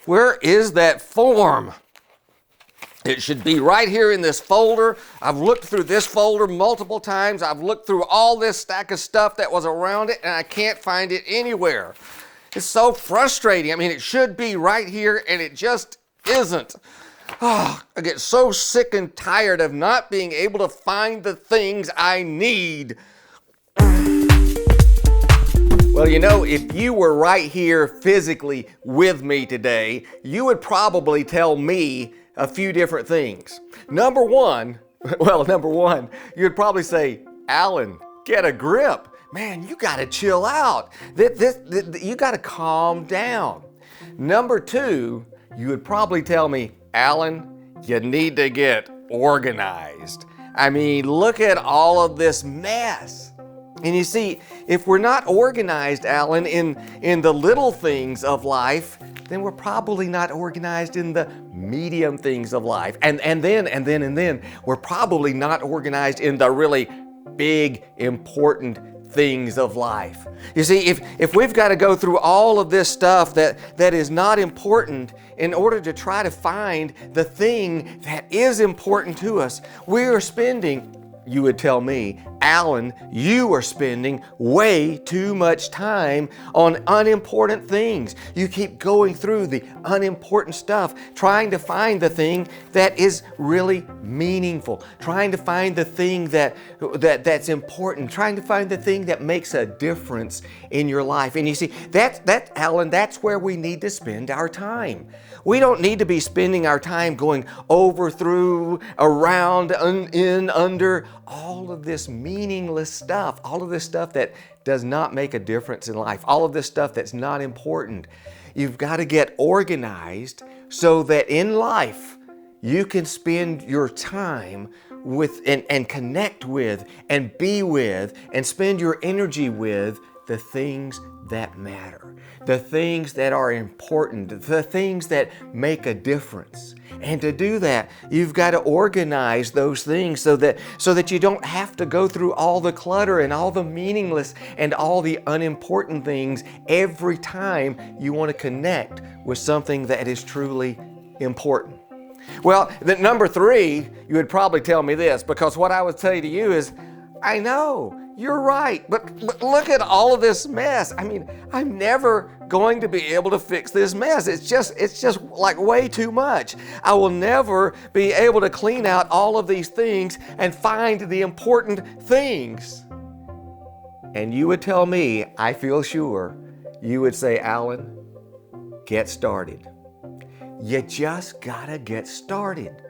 Where is that form? It should be right here in this folder. I've looked through this folder multiple times. I've looked through all this stack of stuff that was around it, and I can't find it anywhere. It's so frustrating. I mean, it should be right here, and it just isn't. Oh, I get so sick and tired of not being able to find the things I need. Well, you know, if you were right here physically with me today, you would probably tell me a few different things. Number one, you'd probably say, Alan, get a grip. Man, you gotta chill out. You gotta calm down. Number two, you would probably tell me, Alan, you need to get organized. I mean, look at all of this mess. And you see, if we're not organized, Alan, in the little things of life, then we're probably not organized in the medium things of life. And then we're probably not organized in the really big, important things of life. You see, if we've got to go through all of this stuff that is not important in order to try to find the thing that is important to us, we are spending, you would tell me, Alan, you are spending way too much time on unimportant things. You keep going through the unimportant stuff, trying to find the thing that is really meaningful, trying to find the thing that's important, trying to find the thing that makes a difference in your life. And you see, Alan, that's where we need to spend our time. We don't need to be spending our time going over, through, around, in, under, all of this meaningless stuff, all of this stuff that does not make a difference in life, all of this stuff that's not important. You've got to get organized so that in life you can spend your time with and connect with and be with and spend your energy with the things that matter, the things that are important, the things that make a difference. And to do that, you've got to organize those things so that you don't have to go through all the clutter and all the meaningless and all the unimportant things every time you want to connect with something that is truly important. Well, the number three, you would probably tell me this, because what I would say to you is, I know, you're right, but look at all of this mess. I mean, I'm never going to be able to fix this mess. It's just like way too much. I will never be able to clean out all of these things and find the important things. And you would tell me, I feel sure, you would say, Alan, get started. You just gotta get started.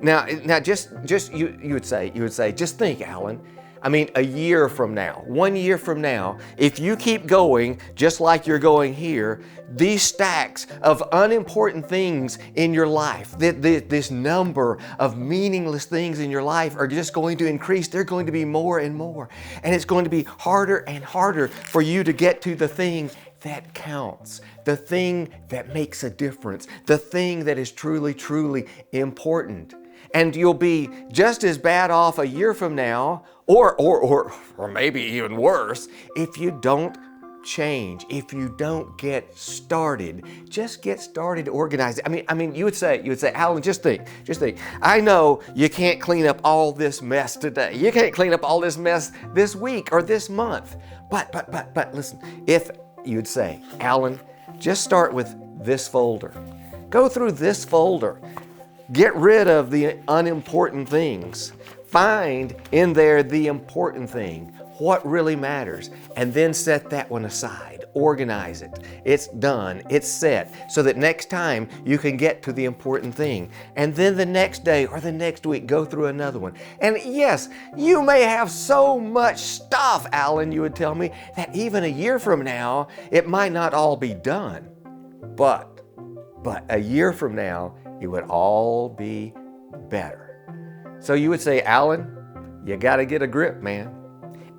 Now, just you would say, just think, Alan. I mean, a year from now, 1 year from now, if you keep going just like you're going here, these stacks of unimportant things in your life, this number of meaningless things in your life are just going to increase. They're going to be more and more. And it's going to be harder and harder for you to get to the thing that counts, the thing that makes a difference, the thing that is truly, truly important. And you'll be just as bad off a year from now, or maybe even worse, if you don't change, if you don't get started. Just get started organizing. I mean, you would say, Alan, just think. I know you can't clean up all this mess today. You can't clean up all this mess this week or this month. But listen, if you'd say, Alan, just start with this folder. Go through this folder. Get rid of the unimportant things. Find in there the important thing, what really matters, and then set that one aside. Organize it. It's done. It's set, so that next time you can get to the important thing. And then the next day or the next week, go through another one. And yes, you may have so much stuff, Alan, you would tell me, that even a year from now, it might not all be done. But a year from now, it would all be better. So you would say, Alan, you got to get a grip, man.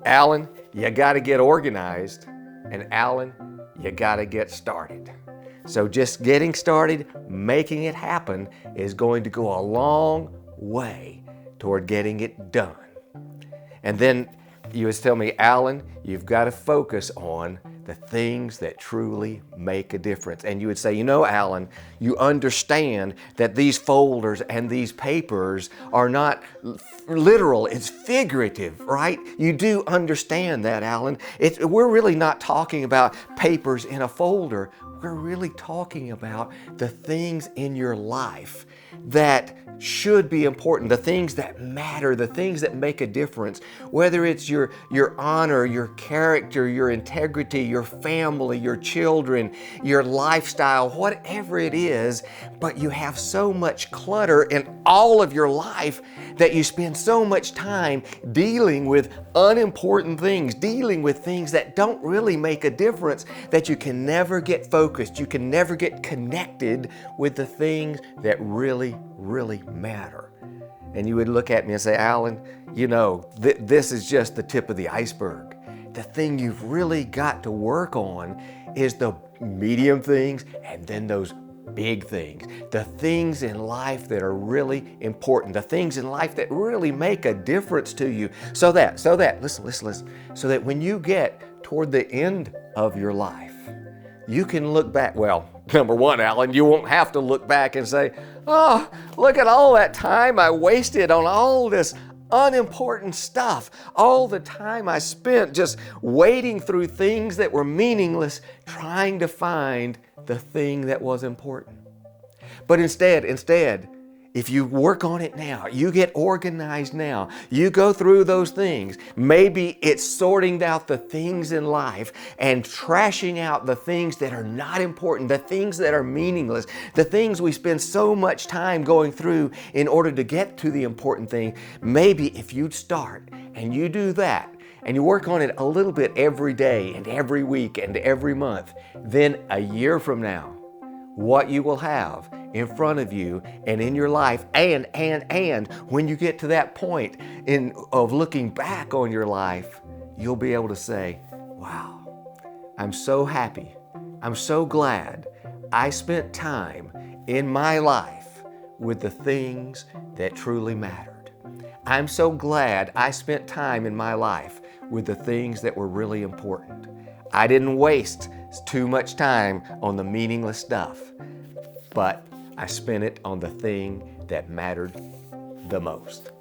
Alan, you got to get organized. And Alan, you got to get started. So just getting started, making it happen, is going to go a long way toward getting it done. And then you would tell me, Alan, you've got to focus on the things that truly make a difference. And you would say, you know, Alan, you understand that these folders and these papers are not literal, it's figurative, right? You do understand that, Alan. We're really not talking about papers in a folder. We're really talking about the things in your life that should be important, the things that matter, the things that make a difference, whether it's your honor, your character, your integrity, your family, your children, your lifestyle, whatever it is. But you have so much clutter in all of your life that you spend so much time dealing with unimportant things, dealing with things that don't really make a difference, that you can never get focused, you can never get connected with the things that really matter. And you would look at me and say, Alan, you know, this is just the tip of the iceberg. The thing you've really got to work on is the medium things and then those big things, the things in life that are really important, the things in life that really make a difference to you, so that, listen, so that when you get toward the end of your life, you can look back. Well, number one, Alan, you won't have to look back and say, oh, look at all that time I wasted on all this unimportant stuff, all the time I spent just wading through things that were meaningless, trying to find the thing that was important. But instead, if you work on it now, you get organized now, you go through those things, maybe it's sorting out the things in life and trashing out the things that are not important, the things that are meaningless, the things we spend so much time going through in order to get to the important thing. Maybe if you'd start and you do that, and you work on it a little bit every day and every week and every month, then a year from now, what you will have in front of you and in your life, and when you get to that point of looking back on your life, you'll be able to say, wow, I'm so happy, I'm so glad I spent time in my life with the things that truly mattered. I'm so glad I spent time in my life with the things that were really important. I didn't waste too much time on the meaningless stuff, but I spent it on the thing that mattered the most.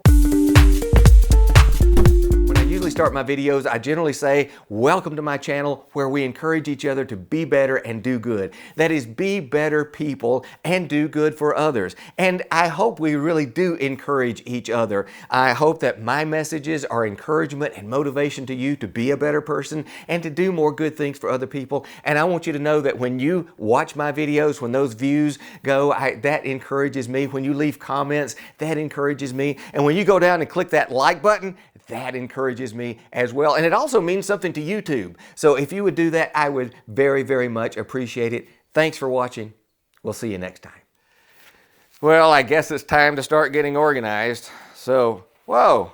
When I usually start my videos, I generally say, welcome to my channel where we encourage each other to be better and do good. That is, be better people and do good for others. And I hope we really do encourage each other. I hope that my messages are encouragement and motivation to you to be a better person and to do more good things for other people. And I want you to know that when you watch my videos, when those views go, that encourages me. When you leave comments, that encourages me. And when you go down and click that like button, that encourages me as well. And it also means something to YouTube. So if you would do that, I would very much appreciate it. Thanks for watching. We'll see you next time. Well, I guess it's time to start getting organized. So, whoa,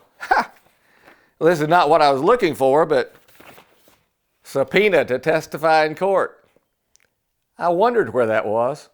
this is not what I was looking for, but subpoena to testify in court. I wondered where that was.